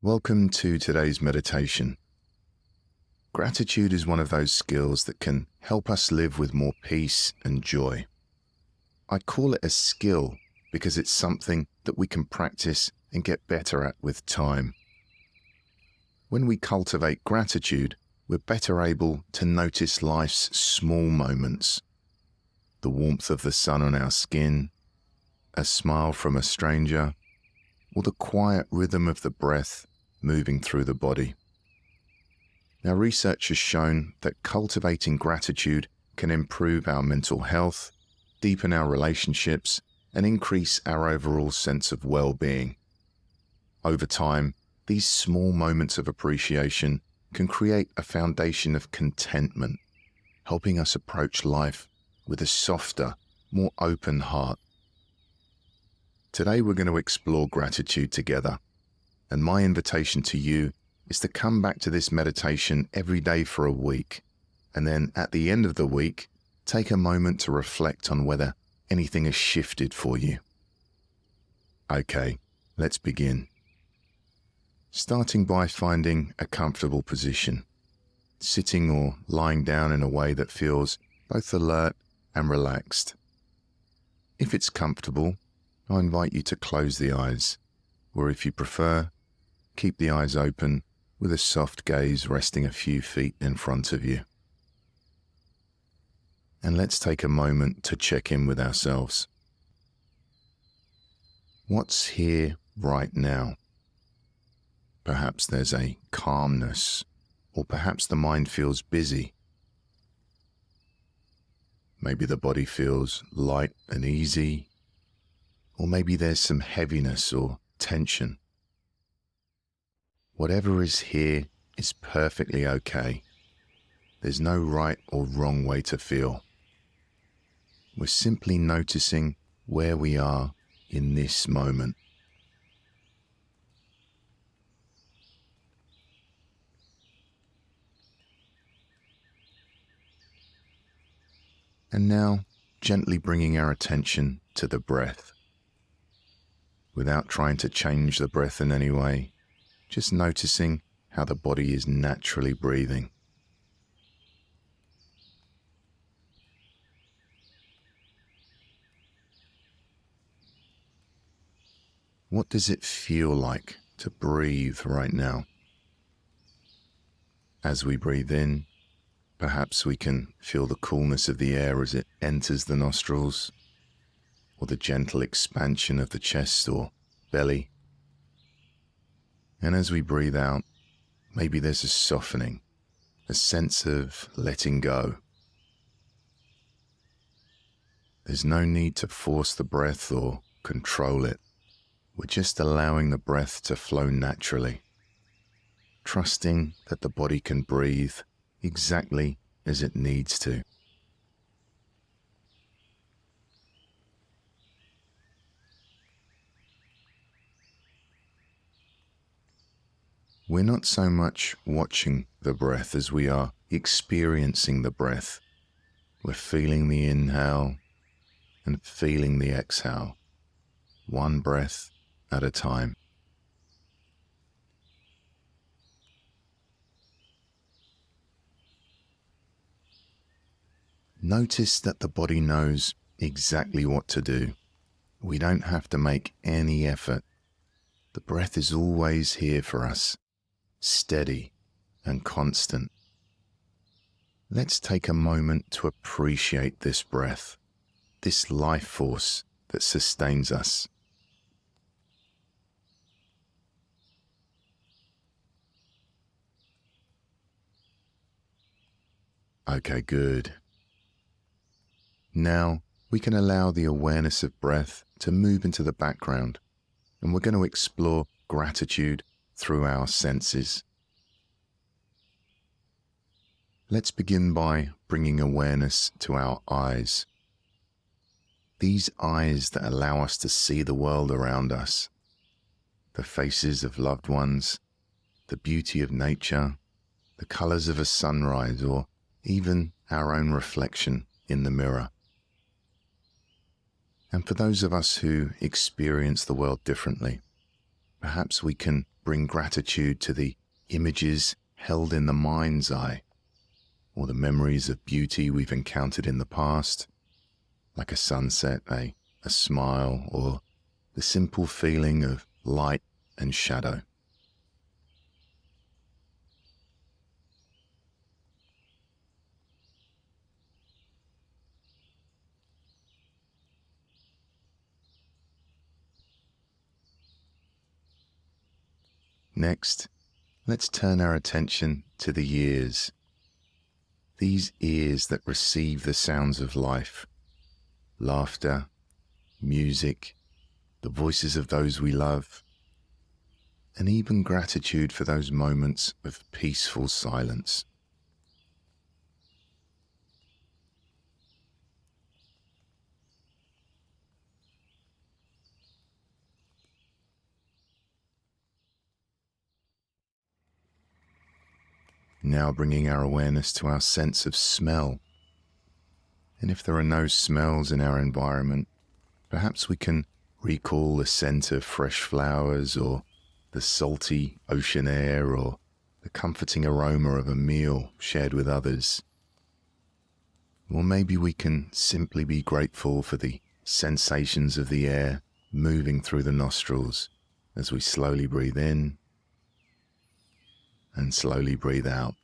Welcome to today's meditation. Gratitude is one of those skills that can help us live with more peace and joy. I call it a skill because it's something that we can practice and get better at with time. When we cultivate gratitude, we're better able to notice life's small moments. The warmth of the sun on our skin, a smile from a stranger, or the quiet rhythm of the breath moving through the body. Now, research has shown that cultivating gratitude can improve our mental health, deepen our relationships, and increase our overall sense of well-being. Over time, these small moments of appreciation can create a foundation of contentment, helping us approach life with a softer, more open heart. Today we're going to explore gratitude together, and my invitation to you is to come back to this meditation every day for a week, and then at the end of the week, take a moment to reflect on whether anything has shifted for you. Okay, let's begin. Starting by finding a comfortable position, sitting or lying down in a way that feels both alert and relaxed. If it's comfortable, I invite you to close the eyes, or if you prefer, keep the eyes open with a soft gaze resting a few feet in front of you. And let's take a moment to check in with ourselves. What's here right now? Perhaps there's a calmness, or perhaps the mind feels busy. Maybe the body feels light and easy, or maybe there's some heaviness or tension. Whatever is here is perfectly okay. There's no right or wrong way to feel. We're simply noticing where we are in this moment. And now, gently bringing our attention to the breath. Without trying to change the breath in any way, just noticing how the body is naturally breathing. What does it feel like to breathe right now? As we breathe in, perhaps we can feel the coolness of the air as it enters the nostrils, or the gentle expansion of the chest or belly. And as we breathe out, maybe there's a softening, a sense of letting go. There's no need to force the breath or control it. We're just allowing the breath to flow naturally, trusting that the body can breathe exactly as it needs to. We're not so much watching the breath as we are experiencing the breath. We're feeling the inhale and feeling the exhale, one breath at a time. Notice that the body knows exactly what to do. We don't have to make any effort. The breath is always here for us, steady and constant. Let's take a moment to appreciate this breath, this life force that sustains us. Okay, good. Now we can allow the awareness of breath to move into the background, and we're going to explore gratitude through our senses. Let's begin by bringing awareness to our eyes. These eyes that allow us to see the world around us, the faces of loved ones, the beauty of nature, the colors of a sunrise, or even our own reflection in the mirror. And for those of us who experience the world differently, perhaps we can bring gratitude to the images held in the mind's eye, or the memories of beauty we've encountered in the past, like a sunset, a smile, or the simple feeling of light and shadow. Next, let's turn our attention to the ears. These ears that receive the sounds of life, laughter, music, the voices of those we love, and even gratitude for those moments of peaceful silence. Now bringing our awareness to our sense of smell. And if there are no smells in our environment, perhaps we can recall the scent of fresh flowers, or the salty ocean air, or the comforting aroma of a meal shared with others. Or maybe we can simply be grateful for the sensations of the air moving through the nostrils as we slowly breathe in and slowly breathe out.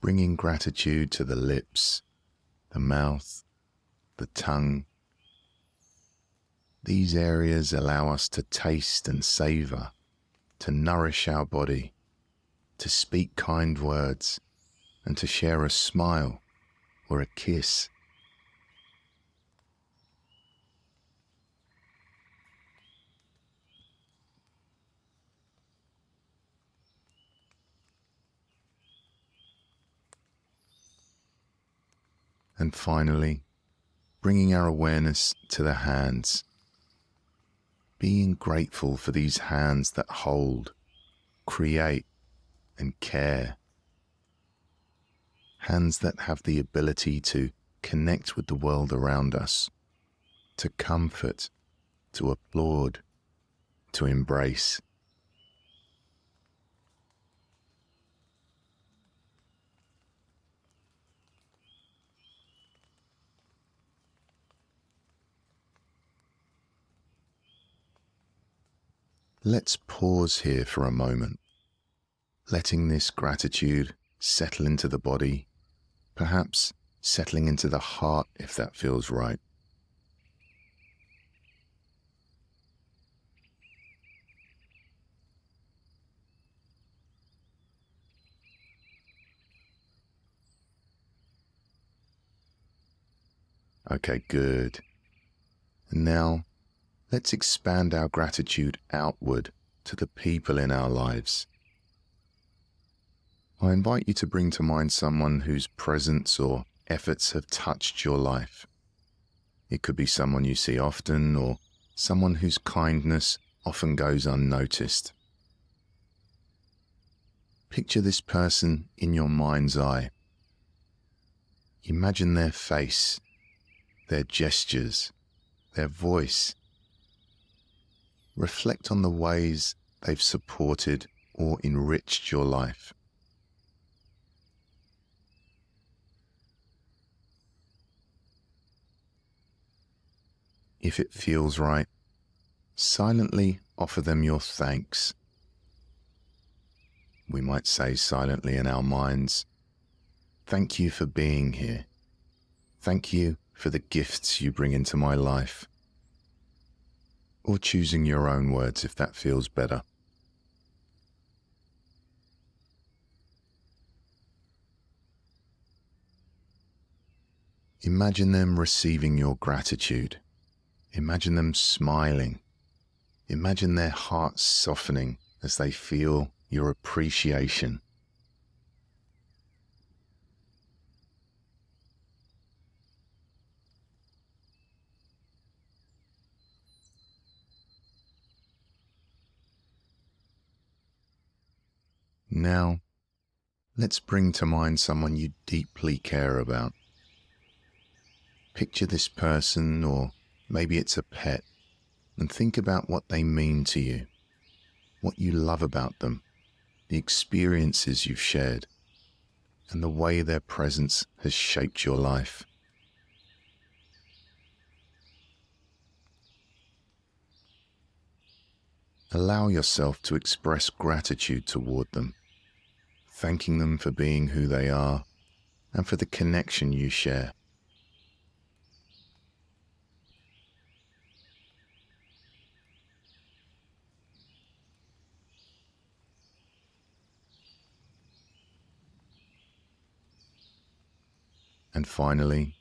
Bringing gratitude to the lips, the mouth, the tongue. These areas allow us to taste and savor, to nourish our body, to speak kind words, and to share a smile or a kiss. And finally, bringing our awareness to the hands, being grateful for these hands that hold, create, and care. Hands that have the ability to connect with the world around us, to comfort, to applaud, to embrace. Let's pause here for a moment, letting this gratitude settle into the body, perhaps settling into the heart if that feels right. Okay, good. And now, let's expand our gratitude outward to the people in our lives. I invite you to bring to mind someone whose presence or efforts have touched your life. It could be someone you see often, or someone whose kindness often goes unnoticed. Picture this person in your mind's eye. Imagine their face, their gestures, their voice. Reflect on the ways they've supported or enriched your life. If it feels right, silently offer them your thanks. We might say silently in our minds, "Thank you for being here. Thank you for the gifts you bring into my life." Or choosing your own words if that feels better. Imagine them receiving your gratitude. Imagine them smiling. Imagine their hearts softening as they feel your appreciation. now, let's bring to mind someone you deeply care about. Picture this person, or maybe it's a pet, and think about what they mean to you, what you love about them, the experiences you've shared, and the way their presence has shaped your life. Allow yourself to express gratitude toward them, thanking them for being who they are and for the connection you share. And finally,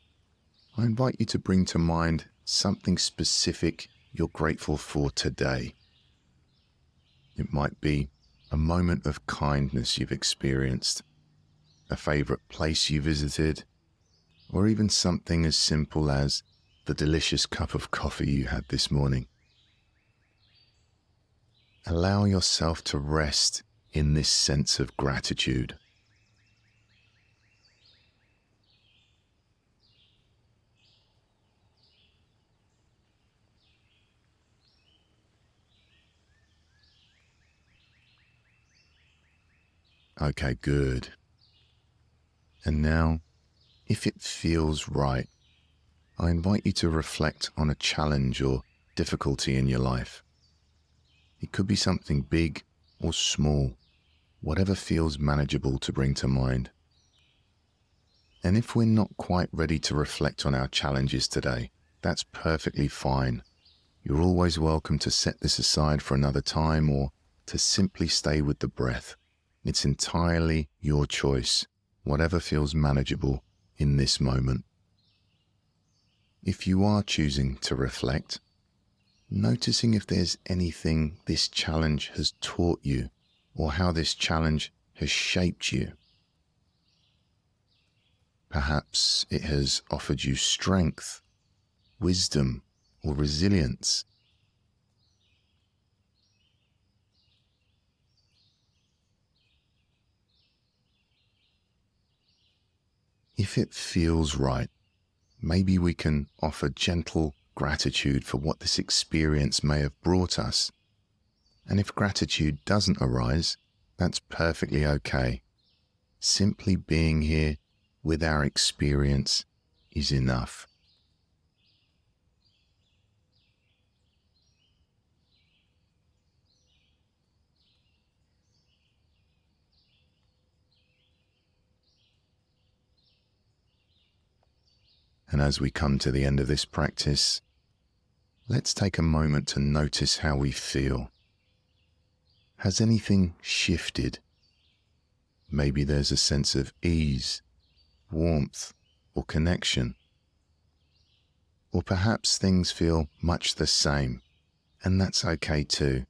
I invite you to bring to mind something specific you're grateful for today. It might be a moment of kindness you've experienced, a favorite place you visited, or even something as simple as the delicious cup of coffee you had this morning. Allow yourself to rest in this sense of gratitude. Okay, good. And now, if it feels right, I invite you to reflect on a challenge or difficulty in your life. It could be something big or small, whatever feels manageable to bring to mind. And if we're not quite ready to reflect on our challenges today, that's perfectly fine. You're always welcome to set this aside for another time or to simply stay with the breath. It's entirely your choice, whatever feels manageable in this moment. If you are choosing to reflect, noticing if there's anything this challenge has taught you or how this challenge has shaped you. Perhaps it has offered you strength, wisdom, or resilience. If it feels right, maybe we can offer gentle gratitude for what this experience may have brought us. And if gratitude doesn't arise, that's perfectly okay. Simply being here with our experience is enough. And as we come to the end of this practice, let's take a moment to notice how we feel. Has anything shifted? Maybe there's a sense of ease, warmth, or connection. Or perhaps things feel much the same, and that's okay too.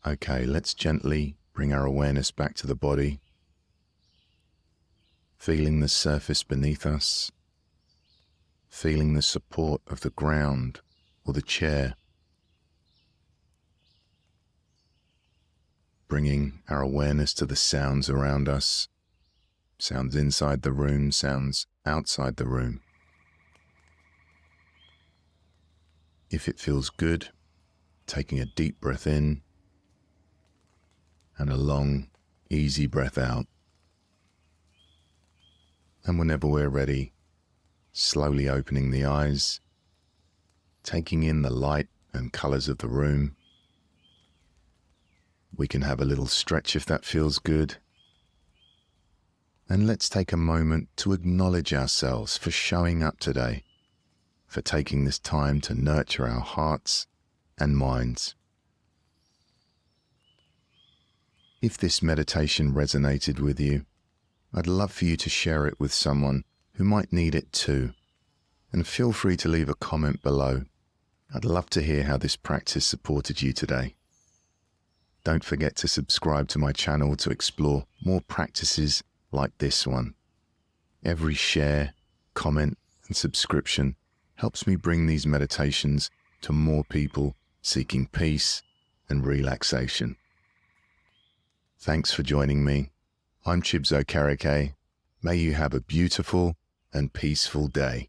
Okay, let's gently bring our awareness back to the body, feeling the surface beneath us, feeling the support of the ground or the chair, bringing our awareness to the sounds around us, sounds inside the room, sounds outside the room. If it feels good, taking a deep breath in and a long, easy breath out. And whenever we're ready, slowly opening the eyes, taking in the light and colors of the room. We can have a little stretch if that feels good. And let's take a moment to acknowledge ourselves for showing up today, for taking this time to nurture our hearts and minds. If this meditation resonated with you, I'd love for you to share it with someone who might need it too. And feel free to leave a comment below. I'd love to hear how this practice supported you today. Don't forget to subscribe to my channel to explore more practices like this one. Every share, comment, and subscription helps me bring these meditations to more people seeking peace and relaxation. Thanks for joining me. I'm Chibs Okereke. May you have a beautiful and peaceful day.